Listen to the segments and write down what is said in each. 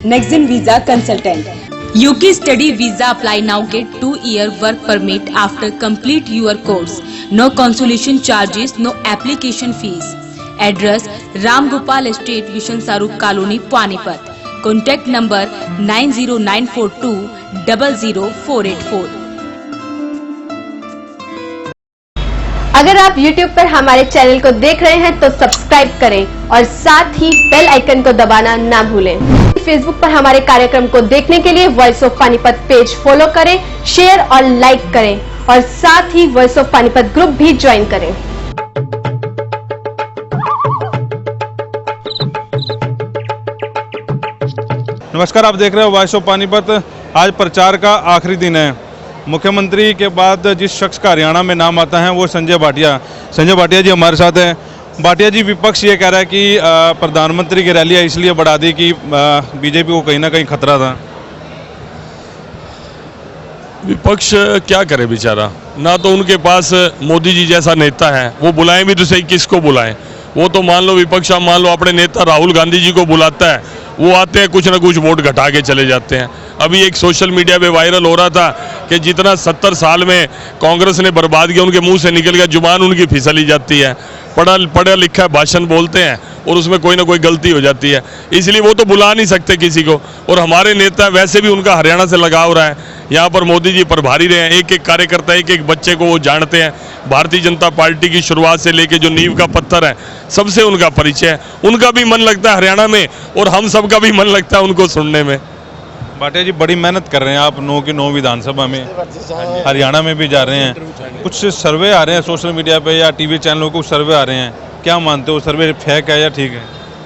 Nexen Visa Consultant. UK Study Visa. Apply now. Get 2-year work permit after complete your course. No consolation charges. No application fees. Address: Ram Gopal Estate, Vishan Saruk Colony, Panipat. Contact number 90942 00484. अगर आप YouTube पर हमारे channel को देख रहे हैं तो subscribe करें और साथ ही बेल आइकन को दबाना ना भूलें। फेसबुक पर हमारे कार्यक्रम को देखने के लिए voice of Panipat page follow करें, शेयर और लाइक करें और साथ ही वॉइस ऑफ पानीपत ग्रुप भी ज्वाइन करें। नमस्कार, आप देख रहे हो वॉइस ऑफ पानीपत। आज प्रचार का आखिरी दिन है। मुख्यमंत्री के बाद जिस शख्स का हरियाणा में नाम आता है वो संजय भाटिया। संजय भाटिया जी हमारे साथ हैं। भाटिया जी, विपक्ष ये कह रहा है कि प्रधानमंत्री की रैली इसलिए बढ़ा दी कि बीजेपी को कहीं ना कहीं खतरा था। विपक्ष क्या करे बेचारा, ना तो उनके पास मोदी जी जैसा नेता है, वो बुलाएं भी तो सही, किसको बुलाएं। वो तो मान लो विपक्ष, मान लो अपने नेता राहुल गांधी जी को बुलाता है, वो आते हैं कुछ ना कुछ वोट घटा के चले जाते हैं। अभी एक सोशल मीडिया पे वायरल हो रहा था कि जितना 70 साल में कांग्रेस ने बर्बाद किया उनके मुंह से निकल गया, जुबान उनकी फिसली जाती है। पढ़ा लिखा भाषण बोलते हैं और उसमें कोई ना कोई गलती हो जाती है, इसलिए वो तो बुला नहीं सकते किसी को। और हमारे नेता वैसे भी उनका हरियाणा से लगाव रहा है। यहाँ पर मोदी जी प्रभारी रहे हैं, एक एक कार्यकर्ता, एक एक बच्चे को वो जानते हैं। भारतीय जनता पार्टी की शुरुआत से लेके जो नींव का पत्थर है, सबसे उनका परिचय है। उनका भी मन लगता है हरियाणा में और हम सबका भी मन लगता है उनको सुनने में। भाटिया जी, बड़ी मेहनत कर रहे हैं आप 9 की 9 विधानसभा में, हरियाणा में भी जा रहे हैं। कुछ सर्वे आ रहे हैं सोशल मीडिया पे या टीवी चैनलों को सर्वे आ रहे हैं, क्या मानते हो, सर्वे फेक है या ठीक है?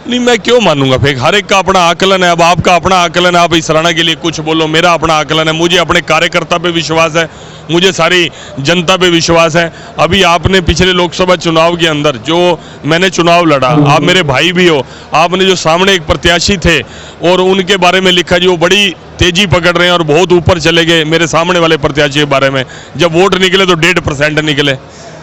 नहीं, मैं क्यों मानूंगा फेक। हर एक का अपना आकलन है। अब आपका अपना आकलन है, आप इस हरियाणा के लिए कुछ बोलो, मेरा अपना आकलन है। मुझे अपने कार्यकर्ता पे विश्वास है, मुझे सारी जनता पे विश्वास है। अभी आपने पिछले लोकसभा चुनाव के अंदर जो मैंने चुनाव लड़ा, आप मेरे भाई भी हो, आपने जो सामने एक प्रत्याशी थे और उनके बारे में लिखा जी वो बड़ी तेजी पकड़ रहे हैं और बहुत ऊपर चले गए। मेरे सामने वाले प्रत्याशी के बारे में जब वोट निकले तो 1.5% निकले,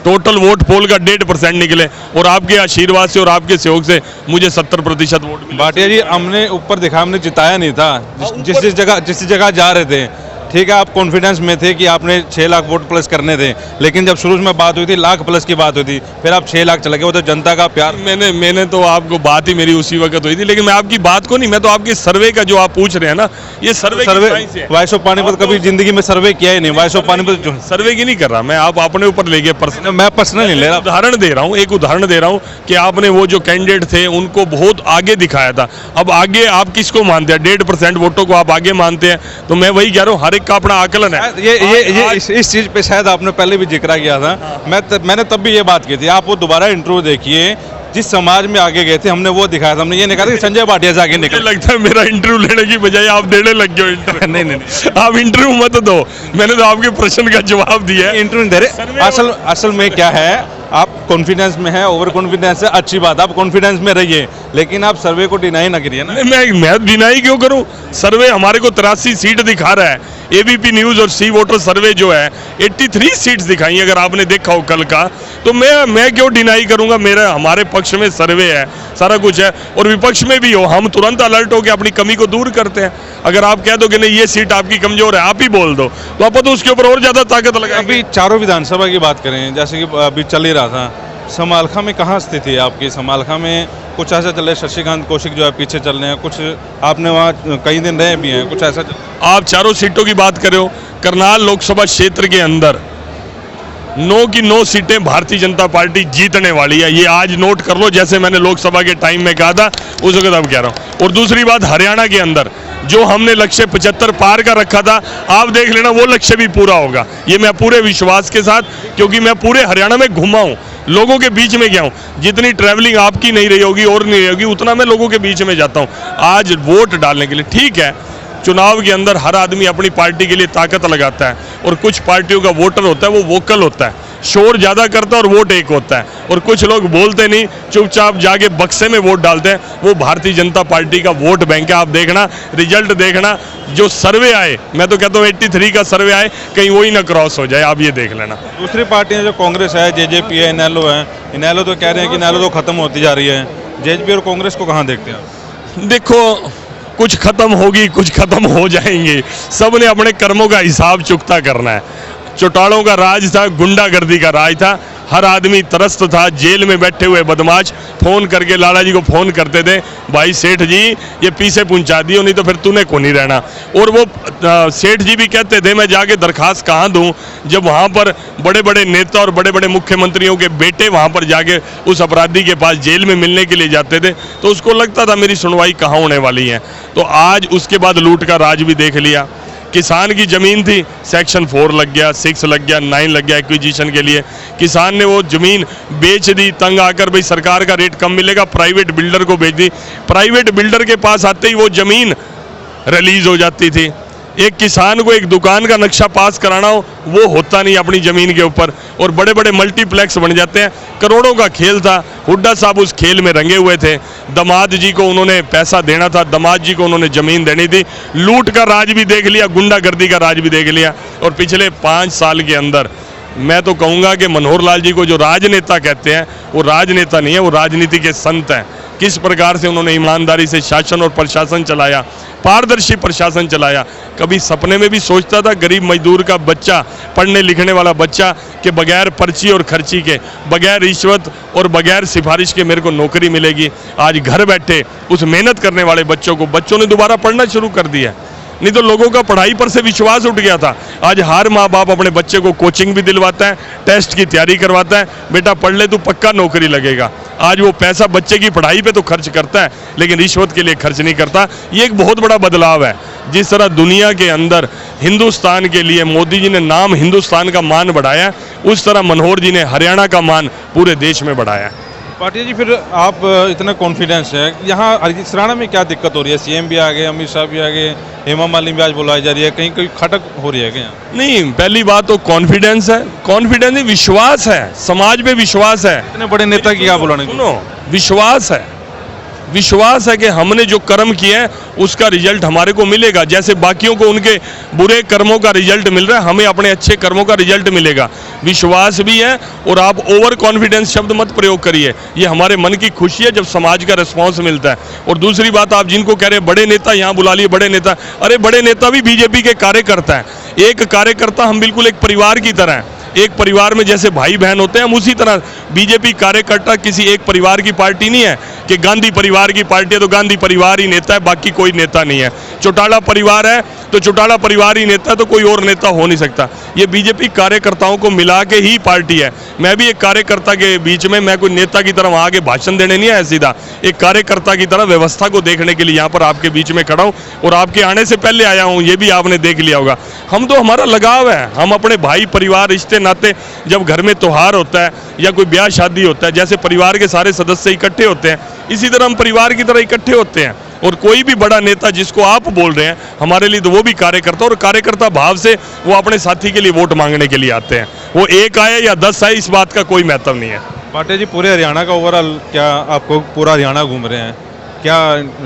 टोटल वोट पोल का 1.5% निकले और आपके आशीर्वाद से और आपके सहयोग से मुझे 70% वोट मिले। भाटिया जी, हमने ऊपर देखा, हमने जिताया नहीं था। जिस जगह जा रहे थे, ठीक है, आप कॉन्फिडेंस में थे कि आपने 6 लाख वोट प्लस करने थे, लेकिन जब शुरू में बात हुई थी लाख प्लस की बात हुई थी, फिर आप 6 लाख चले गए। वो तो जनता का प्यार। मैंने तो आपको बात ही मेरी उसी वक्त हुई थी, लेकिन मैं आपकी बात को नहीं, मैं तो आपके सर्वे का जो आप पूछ रहे हैं ना, ये सर्वे वॉइस ऑफ पानीपत कभी जिंदगी में सर्वे किया ही नहीं। वॉइस ऑफ पानीपत सर्वे की नहीं कर रहा मैं, आप अपने ऊपर ले गए पर्सनल। मैं पर्सनल नहीं ले रहा, उदाहरण दे रहा हूँ, एक उदाहरण दे रहा हूँ कि आपने वो जो कैंडिडेट थे उनको बहुत आगे दिखाया था। अब आगे आप किसको मानते हैं? 1.5% वोटों को आप आगे मानते हैं, तो मैं वही कह रहा हूँ, हर एक का अपना आकलन है। ये इस चीज पे शायद आपने पहले भी जिक्र किया था। मैंने तब भी ये बात की थी। आप वो दोबारा इंटरव्यू देखिए, जिस समाज में आगे गए थे हमने वो दिखाया था। हमने ये नहीं कहा कि संजय भाटिया से आगे निकल। लगता है मेरा इंटरव्यू लेने की बजाय आप देने लग गए इंटरव्यू। नहीं, आप इंटरव्यू मत दो, मैंने तो आपके प्रश्न का जवाब दिया है। इंटरव्यू दे रहे। असल में क्या है, आप कॉन्फिडेंस में है, ओवर कॉन्फिडेंस है, अच्छी बात, आप कॉन्फिडेंस में रहिए, लेकिन आप सर्वे को डिनाई ना करिए ना। मैं डिनाई क्यों करूं? सर्वे हमारे को 83 सीट दिखा रहा है। एबीपी न्यूज और सी वोटर सर्वे जो है 83 सीट्स दिखाई, अगर आपने देखा हो कल का, तो मैं क्यों डिनाई करूंगा? हमारे पक्ष में सर्वे है, सारा कुछ है, और विपक्ष में भी हो, हम तुरंत अलर्ट होकर अपनी कमी को दूर करते हैं। अगर आप कह दो कि नहीं ये सीट आपकी कमजोर है, आप ही बोल दो, तो आप तो उसके ऊपर और ज्यादा ताकत लगाएंगे। अभी चारों विधानसभा की बात करें, जैसे कि अभी चल ही रहा था, समालखा में कहाँ स्थिति है आपकी? समालखा में कुछ ऐसा चल रहा है, शशिकांत कौशिक जो है पीछे चल रहे हैं, कुछ आपने वहाँ कई दिन रहे भी हैं, कुछ ऐसा आप चारों सीटों की बात करो, करनाल लोकसभा क्षेत्र के अंदर 9 की 9 सीटें भारतीय जनता पार्टी जीतने वाली है। ये आज नोट कर लो, जैसे मैंने लोकसभा के टाइम में कहा था उस वक्त अब कह रहा हूँ। और दूसरी बात, हरियाणा के अंदर जो हमने लक्ष्य 75 पार का रखा था, आप देख लेना वो लक्ष्य भी पूरा होगा, ये मैं पूरे विश्वास के साथ, क्योंकि मैं पूरे हरियाणा में घूमा हूँ, लोगों के बीच में गया हूँ। जितनी ट्रैवलिंग आपकी नहीं रही होगी और नहीं रही होगी, उतना मैं लोगों के बीच में जाता हूँ आज वोट डालने के लिए। ठीक है, चुनाव के अंदर हर आदमी अपनी पार्टी के लिए ताकत लगाता है, और कुछ पार्टियों का वोटर होता है वो वोकल होता है, शोर ज्यादा करता है और वोट एक होता है, और कुछ लोग बोलते नहीं, चुपचाप जाके बक्से में वोट डालते हैं। वो भारतीय जनता पार्टी का वोट बैंक है। आप देखना, रिजल्ट देखना, जो सर्वे आए, मैं तो कहता हूँ 83 का सर्वे आए, कहीं वही ना क्रॉस हो जाए, आप ये देख लेना। दूसरी पार्टियां जो कांग्रेस है, जेजेपी है, इनेलो है, इनेलो तो कह रहे हैं कि इनेलो तो खत्म होती जा रही है। जेजेपी और कांग्रेस को कहाँ देखते हैं आप? देखो, कुछ खत्म होगी, कुछ खत्म हो जाएंगे। सब ने अपने कर्मों का हिसाब चुकता करना है। चौटालों का राज था, गुंडागर्दी का राज था, हर आदमी त्रस्त था। जेल में बैठे हुए बदमाश फोन करके लाला जी को फोन करते थे, भाई सेठ जी ये पीछे पहुंचा दियो, नहीं तो फिर तूने को नहीं रहना। और वो सेठ जी भी कहते थे मैं जाके दरखास्त कहाँ दूं, जब वहाँ पर बड़े बड़े नेता और बड़े बड़े मुख्यमंत्रियों के बेटे वहाँ पर जाके उस अपराधी के पास जेल में मिलने के लिए जाते थे, तो उसको लगता था मेरी सुनवाई कहाँ होने वाली है। तो आज उसके बाद लूट का राज भी देख लिया। किसान की ज़मीन थी, सेक्शन 4 लग गया, 6 लग गया, 9 लग गया एक्विजिशन के लिए। किसान ने वो ज़मीन बेच दी, तंग आकर भाई सरकार का रेट कम मिलेगा, प्राइवेट बिल्डर को बेच दी। प्राइवेट बिल्डर के पास आते ही वो ज़मीन रिलीज हो जाती थी। एक किसान को एक दुकान का नक्शा पास कराना हो वो होता नहीं अपनी ज़मीन के ऊपर, और बड़े बड़े मल्टीप्लेक्स बन जाते हैं। करोड़ों का खेल था, हुड्डा साहब उस खेल में रंगे हुए थे। दामाद जी को उन्होंने पैसा देना था, दामाद जी को उन्होंने ज़मीन देनी थी। लूट का राज भी देख लिया, गुंडागर्दी का राज भी देख लिया। और पिछले 5 साल के अंदर मैं तो कहूँगा कि मनोहर लाल जी को जो राजनेता कहते हैं वो राजनेता नहीं है, वो राजनीति के संत हैं। किस प्रकार से उन्होंने ईमानदारी से शासन और प्रशासन चलाया, पारदर्शी प्रशासन चलाया। कभी सपने में भी सोचता था गरीब मजदूर का बच्चा, पढ़ने लिखने वाला बच्चा, कि बगैर पर्ची और खर्ची के, बगैर रिश्वत और बगैर सिफारिश के मेरे को नौकरी मिलेगी। आज घर बैठे उस मेहनत करने वाले बच्चों ने दोबारा पढ़ना शुरू कर दिया। नहीं तो लोगों का पढ़ाई पर से विश्वास उठ गया था। आज हर माँ बाप अपने बच्चे को कोचिंग भी दिलवाता है, टेस्ट की तैयारी करवाता है, बेटा पढ़ ले तू पक्का नौकरी लगेगा। आज वो पैसा बच्चे की पढ़ाई पे तो खर्च करता है, लेकिन रिश्वत के लिए खर्च नहीं करता। ये एक बहुत बड़ा बदलाव है। जिस तरह दुनिया के अंदर हिंदुस्तान के लिए मोदी जी ने नाम हिंदुस्तान का मान बढ़ाया, उस तरह मनोहर जी ने हरियाणा का मान पूरे देश में बढ़ाया। पाटिया जी, फिर आप इतना कॉन्फिडेंस है, यहाँ हरियाणा में क्या दिक्कत हो रही है? सीएम भी आ गए, अमित शाह भी आ गए, हेमा मालिनी भी आज बुलाई जा रही है, कहीं कोई खटक हो रही है क्या? नहीं, पहली बात तो कॉन्फिडेंस है, कॉन्फिडेंस नहीं, विश्वास है, समाज पे विश्वास है। इतने बड़े नेता की क्या बुलाने? सुनो, विश्वास है, विश्वास है कि हमने जो कर्म किए हैं उसका रिजल्ट हमारे को मिलेगा। जैसे बाकियों को उनके बुरे कर्मों का रिजल्ट मिल रहा है, हमें अपने अच्छे कर्मों का रिजल्ट मिलेगा। विश्वास भी है। और आप ओवर कॉन्फिडेंस शब्द मत प्रयोग करिए, ये हमारे मन की खुशी है जब समाज का रिस्पॉन्स मिलता है। और दूसरी बात, आप जिनको कह रहे हैं बड़े नेता यहाँ बुला लिए, बड़े नेता, अरे बड़े नेता भी बीजेपी के कार्यकर्ता है। एक कार्यकर्ता, हम बिल्कुल एक परिवार की तरह हैं। एक परिवार में जैसे भाई बहन होते हैं, हम उसी तरह बीजेपी कार्यकर्ता किसी एक परिवार की पार्टी नहीं है कि गांधी परिवार की पार्टी है तो गांधी परिवार ही नेता है, बाकी कोई नेता नहीं है। चौटाला परिवार है तो चौटाला परिवार ही नेता है, तो कोई और नेता हो नहीं सकता। ये बीजेपी कार्यकर्ताओं को मिला के ही पार्टी है। मैं भी एक कार्यकर्ता के बीच में, मैं कोई नेता की तरह वहाँ आगे भाषण देने नहीं आया, सीधा एक कार्यकर्ता की तरह व्यवस्था को देखने के लिए यहाँ पर आपके बीच में खड़ा हूँ। और आपके आने से पहले आया हूँ, ये भी आपने देख लिया होगा। हम तो, हमारा लगाव है, हम अपने भाई परिवार रिश्ते नाते, जब घर में त्योहार होता है या कोई ब्याह शादी होता है, जैसे परिवार के सारे सदस्य इकट्ठे होते हैं, इसी तरह हम परिवार की तरह इकट्ठे होते हैं। और कोई भी बड़ा नेता जिसको आप बोल रहे हैं, हमारे लिए तो वो भी कार्यकर्ता, और कार्यकर्ता भाव से वो अपने साथी के लिए वोट मांगने के लिए आते हैं। वो एक आए या 10 आए, इस बात का कोई महत्व नहीं है। पाटिया जी, पूरे हरियाणा का ओवरऑल क्या, आपको पूरा हरियाणा घूम रहे हैं, क्या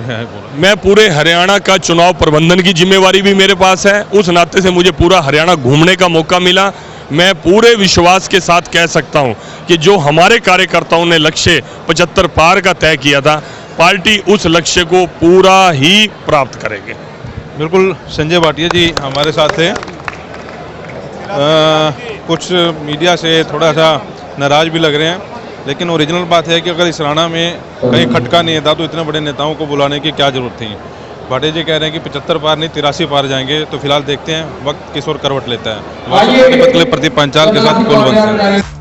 है? मैं पूरे हरियाणा का चुनाव प्रबंधन की जिम्मेवारी भी मेरे पास है, उस नाते से मुझे पूरा हरियाणा घूमने का मौका मिला। मैं पूरे विश्वास के साथ कह सकता हूं कि जो हमारे कार्यकर्ताओं ने लक्ष्य 75 पार का तय किया था, पार्टी उस लक्ष्य को पूरा ही प्राप्त करेगी। बिल्कुल, संजय भाटिया जी हमारे साथ थे। कुछ मीडिया से थोड़ा सा नाराज भी लग रहे हैं, लेकिन ओरिजिनल बात है कि अगर इस हरियाणा में कहीं खटका नहीं था तो इतने बड़े नेताओं को बुलाने की क्या जरूरत थी। भाटिया जी कह रहे हैं कि 75 पार नहीं 83 पार जाएंगे। तो फिलहाल देखते हैं वक्त किस ओर करवट लेता है। प्रदीप पंचाल के साथ Kulwant.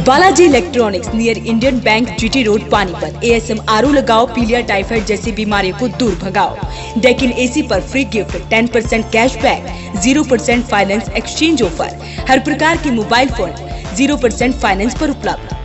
Balaji electronics near Indian bank GT road Panipat. ASM आरू लगाओ, पीलिया टाइफाइड जैसी बीमारियों को दूर भगाओ। डेकिन AC पर free gift, 10% cashback, 0% finance exchange offer. हर प्रकार के मोबाइल फोन 0% फाइनेंस पर उपलब्ध।